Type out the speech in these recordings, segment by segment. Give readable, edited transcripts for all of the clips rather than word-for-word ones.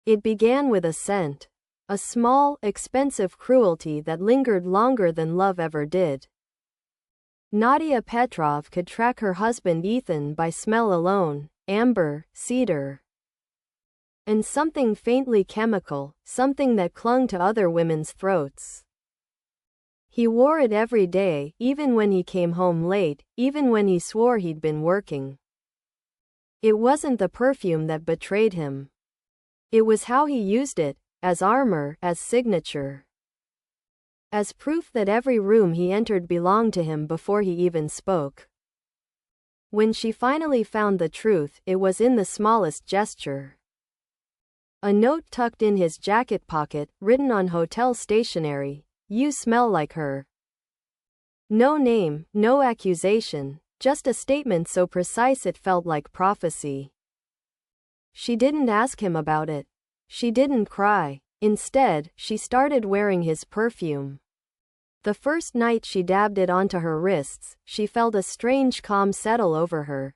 It began with a scent. A small, expensive cruelty that lingered longer than love ever did. Nadia Petrov could track her husband Ethan by smell alone: amber, cedar, and something faintly chemical, something that clung to other women's throats. He wore it every day, even when he came home late, even when he swore he'd been working. It wasn't the perfume that betrayed him. It was how he used it, as armor, as signature, as proof that every room he entered belonged to him before he even spoke. When she finally found the truth, it was in the smallest gesture. A note tucked in his jacket pocket, written on hotel stationery: "You smell like her." No name, no accusation, just a statement so precise it felt like prophecy. She didn't ask him about it. She didn't cry. Instead, she started wearing his perfume. The first night she dabbed it onto her wrists, she felt a strange calm settle over her.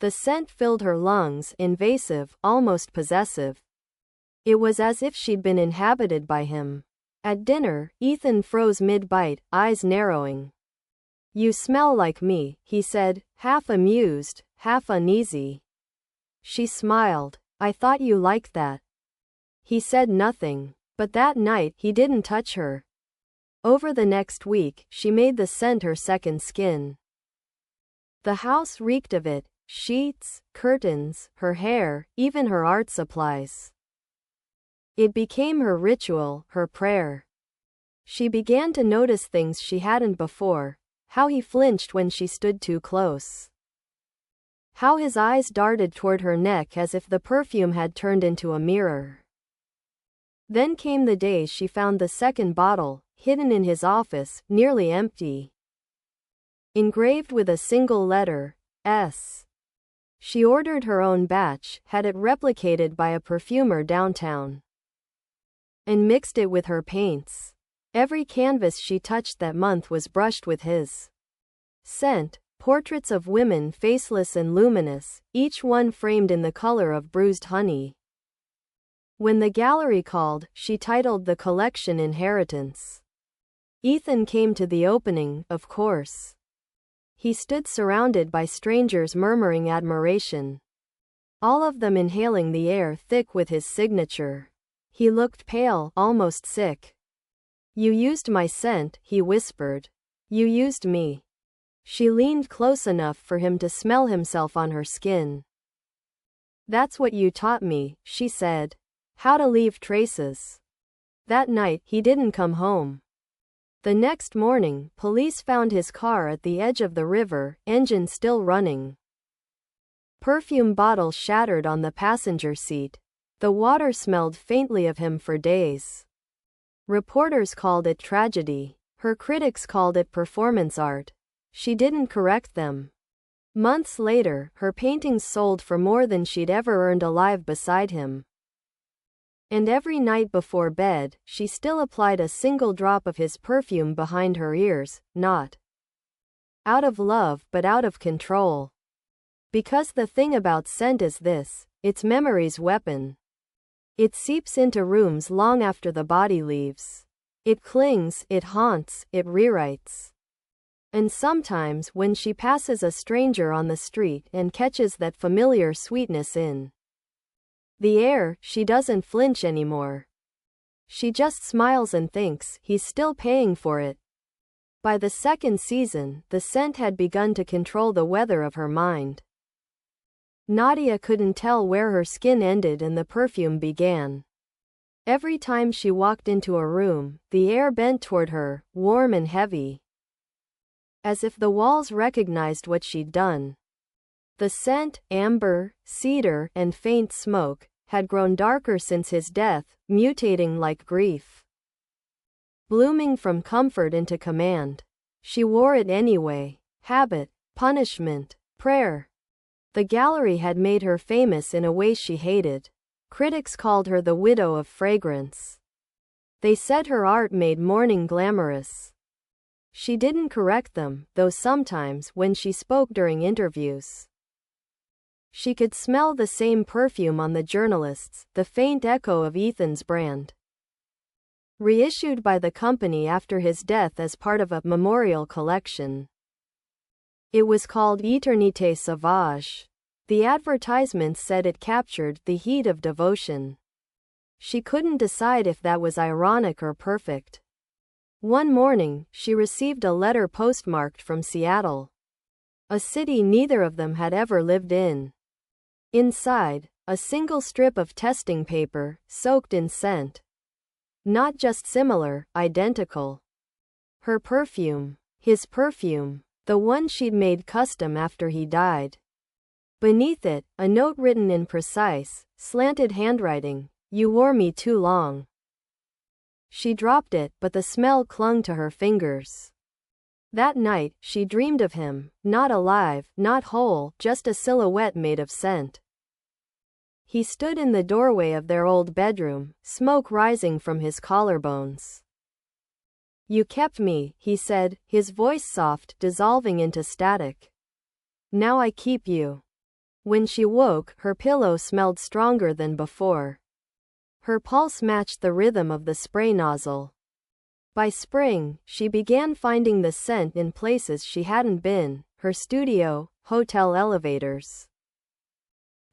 The scent filled her lungs, invasive, almost possessive. It was as if she'd been inhabited by him. At dinner, Ethan froze mid-bite, eyes narrowing. "You smell like me," he said, half amused, half uneasy. She smiled. "I thought you liked that." He said nothing. But that night, he didn't touch her. Over the next week, she made the scent her second skin. The house reeked of it: sheets, curtains, her hair, even her art supplies. It became her ritual, her prayer. She began to notice things she hadn't before: how he flinched when she stood too close, how his eyes darted toward her neck as if the perfume had turned into a mirror. Then came the day she found the second bottle, hidden in his office, nearly empty, engraved with a single letter: S. She ordered her own batch, had it replicated by a perfumer downtown, and mixed it with her paints. Every canvas she touched that month was brushed with his scent: portraits of women faceless and luminous, each one framed in the color of bruised honey. When the gallery called, she titled the collection Inheritance. Ethan came to the opening, of course. He stood surrounded by strangers murmuring admiration, all of them inhaling the air thick with his signature. He looked pale, almost sick. "You used my scent," he whispered. "You used me." She leaned close enough for him to smell himself on her skin. "That's what you taught me," she said. "How to leave traces." That night, he didn't come home. The next morning, police found his car at the edge of the river, engine still running. Perfume bottle shattered on the passenger seat. The water smelled faintly of him for days. Reporters called it tragedy. Her critics called it performance art. She didn't correct them. Months later, her paintings sold for more than she'd ever earned alive beside him. And every night before bed, she still applied a single drop of his perfume behind her ears, not out of love but out of control. Because the thing about scent is this: it's memory's weapon. It seeps into rooms long after the body leaves. It clings, it haunts, it rewrites. And sometimes, when she passes a stranger on the street and catches that familiar sweetness in the air, she doesn't flinch anymore. She just smiles and thinks, he's still paying for it. By the second season, the scent had begun to control the weather of her mind. Nadia couldn't tell where her skin ended and the perfume began. Every time she walked into a room, the air bent toward her, warm and heavy, as if the walls recognized what she'd done. The scent, amber, cedar, and faint smoke, had grown darker since his death, mutating like grief, blooming from comfort into command. She wore it anyway. Habit, punishment, prayer. The gallery had made her famous in a way she hated. Critics called her the widow of fragrance. They said her art made mourning glamorous. She didn't correct them, though sometimes, when she spoke during interviews, She could smell the same perfume on the journalists, the faint echo of Ethan's brand. Reissued by the company after his death as part of a memorial collection. It was called Eternité Sauvage. The advertisements said it captured the heat of devotion. She couldn't decide if that was ironic or perfect. One morning, she received a letter postmarked from Seattle, a city neither of them had ever lived in. Inside, a single strip of testing paper, soaked in scent. Not just similar, identical. Her perfume. His perfume. The one she'd made custom after he died. Beneath it, a note written in precise, slanted handwriting. You wore me too long. She dropped it, but the smell clung to her fingers. That night, she dreamed of him, not alive, not whole, just a silhouette made of scent. He stood in the doorway of their old bedroom, smoke rising from his collarbones. You kept me, he said, his voice soft, dissolving into static. Now I keep you. When she woke, her pillow smelled stronger than before. Her pulse matched the rhythm of the spray nozzle. By spring, she began finding the scent in places she hadn't been, her studio, hotel elevators,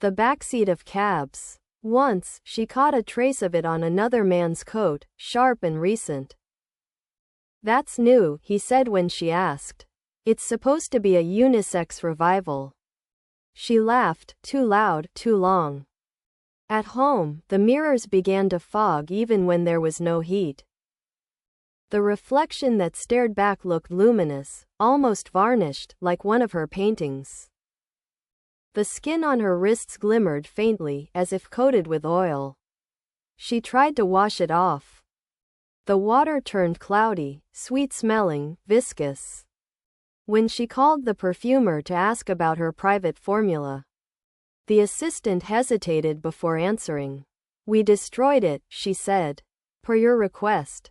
the backseat of cabs. Once, she caught a trace of it on another man's coat, sharp and recent. That's new, he said when she asked. It's supposed to be a unisex revival. She laughed, too loud, too long. At home, the mirrors began to fog even when there was no heat. The reflection that stared back looked luminous, almost varnished, like one of her paintings. The skin on her wrists glimmered faintly, as if coated with oil. She tried to wash it off. The water turned cloudy, sweet-smelling, viscous. When she called the perfumer to ask about her private formula, the assistant hesitated before answering. We destroyed it, she said. Per your request.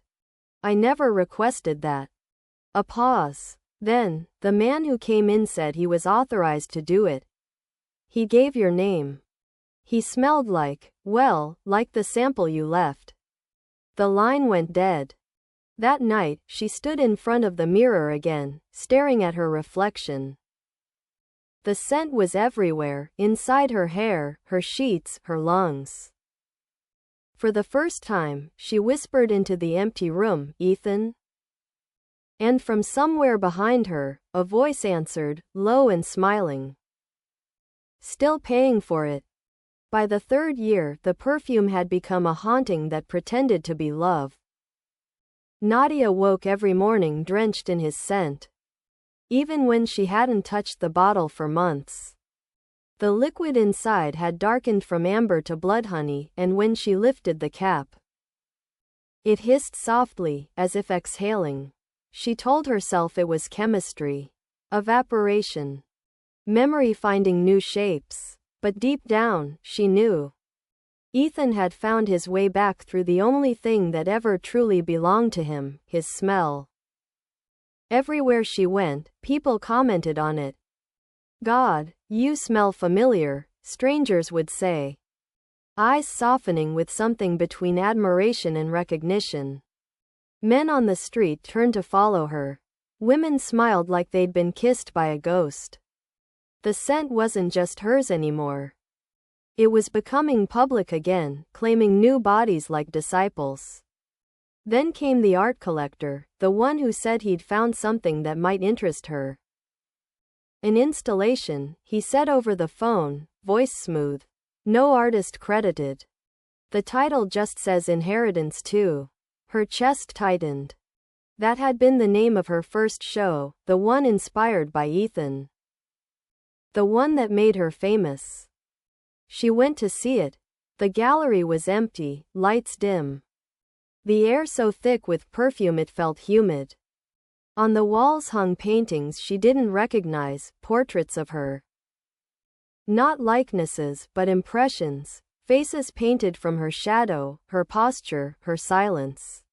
I never requested that. A pause. Then, the man who came in said he was authorized to do it. He gave your name. He smelled like, well, like the sample you left. The line went dead. That night, she stood in front of the mirror again, staring at her reflection. The scent was everywhere, inside her hair, her sheets, her lungs. For the first time, she whispered into the empty room, Ethan? And from somewhere behind her, a voice answered, low and smiling. Still paying for it. By the third year, the perfume had become a haunting that pretended to be love. Nadia woke every morning drenched in his scent. Even when she hadn't touched the bottle for months. The liquid inside had darkened from amber to bloodhoney, and when she lifted the cap, it hissed softly, as if exhaling. She told herself it was chemistry. Evaporation. Memory finding new shapes. But deep down, she knew. Ethan had found his way back through the only thing that ever truly belonged to him, his smell. Everywhere she went, people commented on it. God, you smell familiar, strangers would say. Eyes softening with something between admiration and recognition. Men on the street turned to follow her. Women smiled like they'd been kissed by a ghost. The scent wasn't just hers anymore. It was becoming public again, claiming new bodies like disciples. Then came the art collector, the one who said he'd found something that might interest her. An installation, he said over the phone, voice smooth. No artist credited. The title just says Inheritance too. Her chest tightened. That had been the name of her first show, the one inspired by Ethan. The one that made her famous. She went to see it. The gallery was empty, lights dim. The air so thick with perfume it felt humid. On the walls hung paintings she didn't recognize, portraits of her. Not likenesses, but impressions, faces painted from her shadow, her posture, her silence.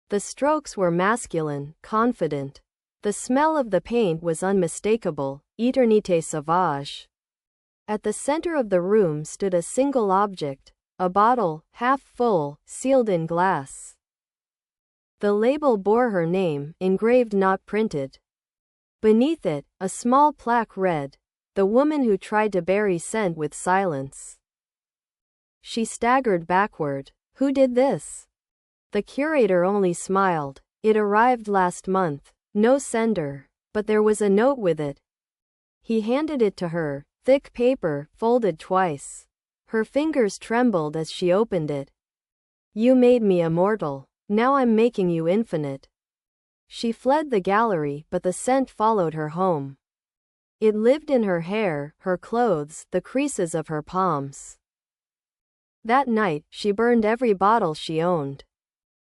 The strokes were masculine, confident. The smell of the paint was unmistakable, Eternité Sauvage. At the center of the room stood a single object, a bottle, half full, sealed in glass. The label bore her name, engraved not printed. Beneath it, a small plaque read, "The woman who tried to bury scent with silence." She staggered backward. Who did this? The curator only smiled. It arrived last month. No sender. But there was a note with it. He handed it to her, thick paper, folded twice. Her fingers trembled as she opened it. "You made me immortal. Now I'm making you infinite." She fled the gallery, but the scent followed her home. It lived in her hair, her clothes, the creases of her palms. That night, she burned every bottle she owned.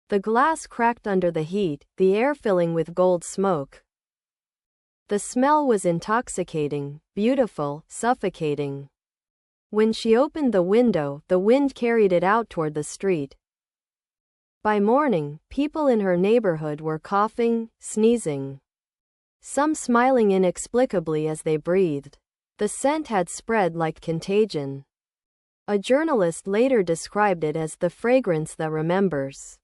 The glass cracked under the heat, the air filling with gold smoke. The smell was intoxicating, beautiful, suffocating. When she opened the window, the wind carried it out toward the street. By morning, people in her neighborhood were coughing, sneezing. Some smiling inexplicably as they breathed. The scent had spread like contagion. A journalist later described it as the fragrance that remembers.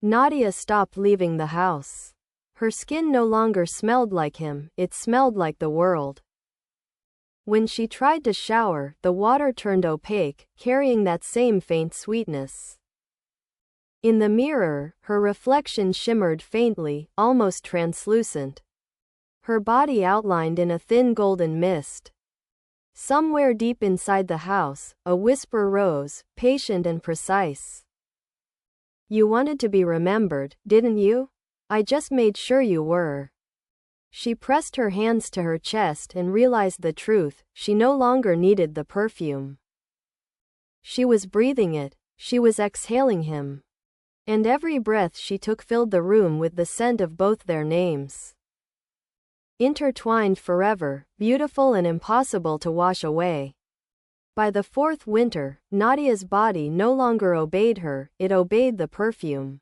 Nadia stopped leaving the house. Her skin no longer smelled like him, it smelled like the world. When she tried to shower, the water turned opaque, carrying that same faint sweetness. In the mirror, her reflection shimmered faintly, almost translucent. Her body outlined in a thin golden mist. Somewhere deep inside the house, a whisper rose, patient and precise. "You wanted to be remembered, didn't you? I just made sure you were." She pressed her hands to her chest and realized the truth. She no longer needed the perfume. She was breathing it. She was exhaling him. And every breath she took filled the room with the scent of both their names. Intertwined forever, beautiful and impossible to wash away. By the fourth winter, Nadia's body no longer obeyed her, it obeyed the perfume.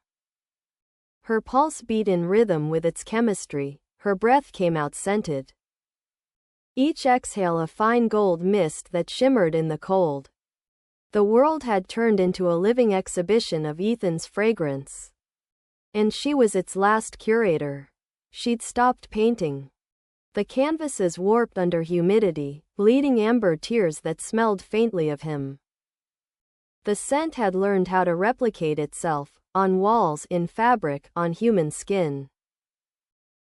Her pulse beat in rhythm with its chemistry, her breath came out scented. Each exhale a fine gold mist that shimmered in the cold. The world had turned into a living exhibition of Ethan's fragrance. And she was its last curator. She'd stopped painting. The canvases warped under humidity, bleeding amber tears that smelled faintly of him. The scent had learned how to replicate itself, on walls, in fabric, on human skin.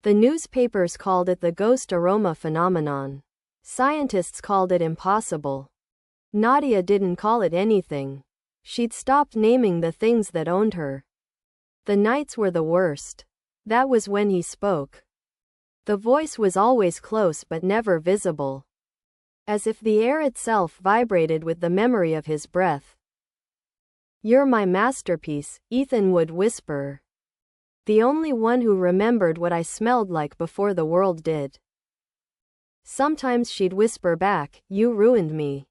The newspapers called it the ghost aroma phenomenon. Scientists called it impossible. Nadia didn't call it anything. She'd stopped naming the things that owned her. The nights were the worst. That was when he spoke. The voice was always close but never visible. As if the air itself vibrated with the memory of his breath. "You're my masterpiece," Ethan would whisper. "The only one who remembered what I smelled like before the world did." Sometimes she'd whisper back, "You ruined me."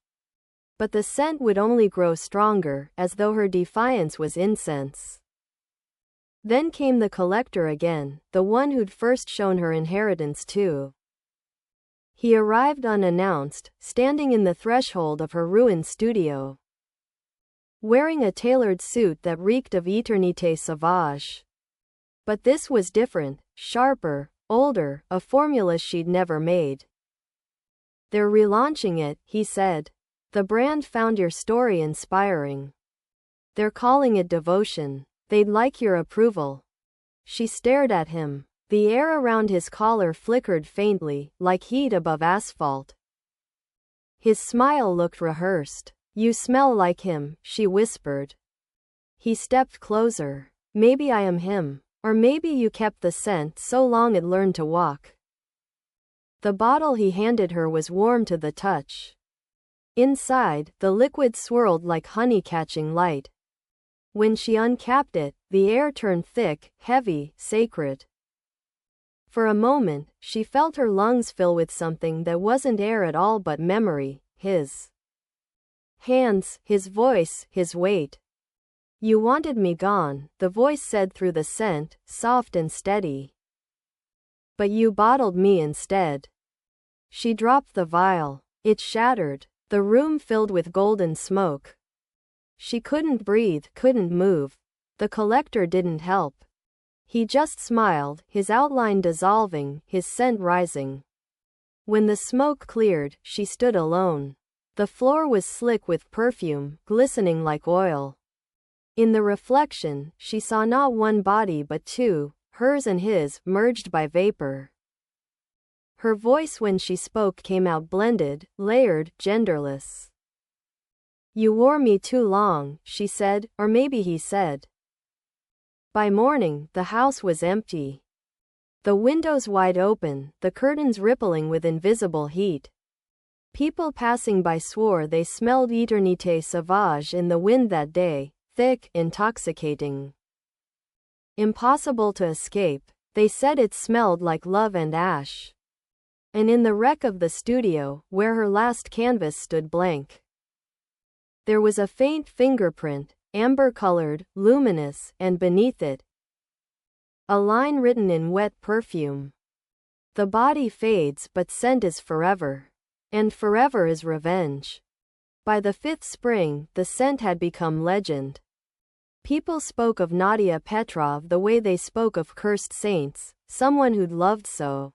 But the scent would only grow stronger, as though her defiance was incense. Then came the collector again, the one who'd first shown her inheritance too. He arrived unannounced, standing in the threshold of her ruined studio. Wearing a tailored suit that reeked of éternité sauvage. But this was different, sharper, older, a formula she'd never made. "They're relaunching it," he said. "The brand found your story inspiring. They're calling it devotion. They'd like your approval." She stared at him. The air around his collar flickered faintly, like heat above asphalt. His smile looked rehearsed. "You smell like him," she whispered. He stepped closer. "Maybe I am him. Or maybe you kept the scent so long it learned to walk." The bottle he handed her was warm to the touch. Inside, the liquid swirled like honey catching light. When she uncapped it, the air turned thick, heavy, sacred. For a moment, she felt her lungs fill with something that wasn't air at all but memory, his hands, his voice, his weight. "You wanted me gone," the voice said through the scent, soft and steady. "But you bottled me instead." She dropped the vial. It shattered. The room filled with golden smoke. She couldn't breathe, couldn't move. The collector didn't help. He just smiled, his outline dissolving, his scent rising. When the smoke cleared, she stood alone. The floor was slick with perfume, glistening like oil. In the reflection, she saw not one body but two, hers and his, merged by vapor. Her voice when she spoke came out blended, layered, genderless. "You wore me too long," she said, or maybe he said. By morning, the house was empty. The windows wide open, the curtains rippling with invisible heat. People passing by swore they smelled éternité sauvage in the wind that day, thick, intoxicating. Impossible to escape. They said it smelled like love and ash. And in the wreck of the studio, where her last canvas stood blank, there was a faint fingerprint, amber-colored, luminous, and beneath it, a line written in wet perfume. "The body fades, but scent is forever. And forever is revenge." By the 5th spring, the scent had become legend. People spoke of Nadia Petrov the way they spoke of cursed saints, someone who'd loved so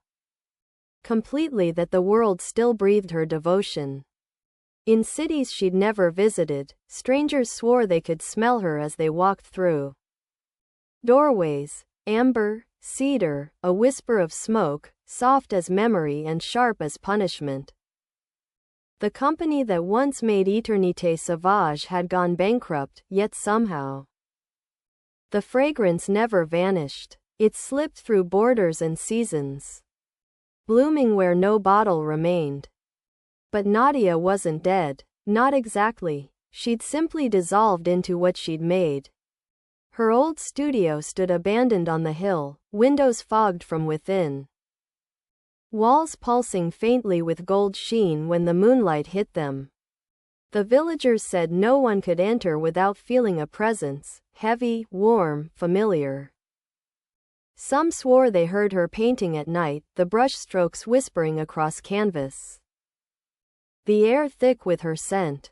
completely that the world still breathed her devotion. In cities she'd never visited, strangers swore they could smell her as they walked through doorways. Amber, cedar, a whisper of smoke, soft as memory and sharp as punishment. The company that once made Éternité Sauvage had gone bankrupt, yet somehow the fragrance never vanished. It slipped through borders and seasons, blooming where no bottle remained. But Nadia wasn't dead. Not exactly. She'd simply dissolved into what she'd made. Her old studio stood abandoned on the hill, windows fogged from within, walls pulsing faintly with gold sheen when the moonlight hit them. The villagers said no one could enter without feeling a presence, heavy, warm, familiar. Some swore they heard her painting at night, the brushstrokes whispering across canvas, the air thick with her scent.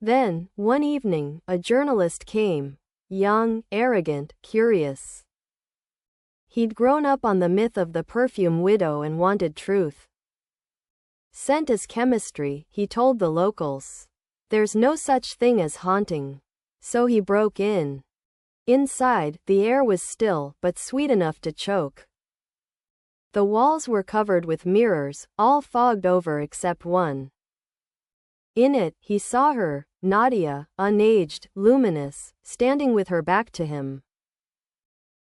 Then, one evening, a journalist came, young, arrogant, curious. He'd grown up on the myth of the perfume widow and wanted truth. "Scent is chemistry," he told the locals. "There's no such thing as haunting." So he broke in. Inside, the air was still, but sweet enough to choke. The walls were covered with mirrors, all fogged over except one. In it, he saw her, Nadia, unaged, luminous, standing with her back to him,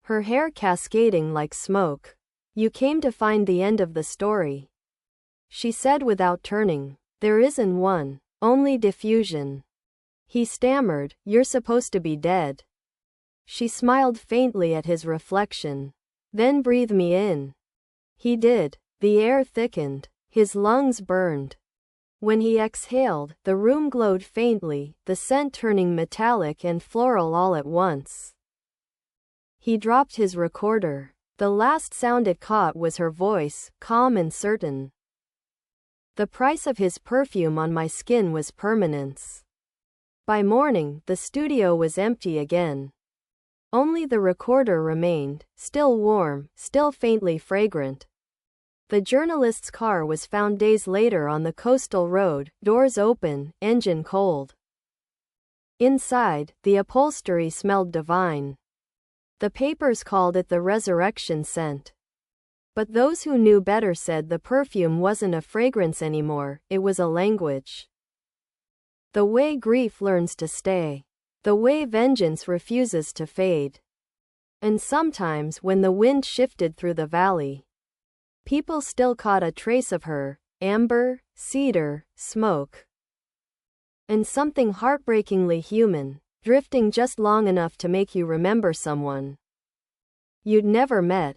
her hair cascading like smoke. "You came to find the end of the story," she said without turning. "There isn't one, only diffusion." He stammered, "You're supposed to be dead." She smiled faintly at his reflection. "Then breathe me in." He did. The air thickened. His lungs burned. When he exhaled, the room glowed faintly, the scent turning metallic and floral all at once. He dropped his recorder. The last sound it caught was her voice, calm and certain. "The price of his perfume on my skin was permanence." By morning, the studio was empty again. Only the recorder remained, still warm, still faintly fragrant. The journalist's car was found days later on the coastal road, doors open, engine cold. Inside, the upholstery smelled divine. The papers called it the resurrection scent. But those who knew better said the perfume wasn't a fragrance anymore, it was a language. The way grief learns to stay. The way vengeance refuses to fade. And sometimes when the wind shifted through the valley, people still caught a trace of her, amber, cedar, smoke. And something heartbreakingly human, drifting just long enough to make you remember someone you'd never met.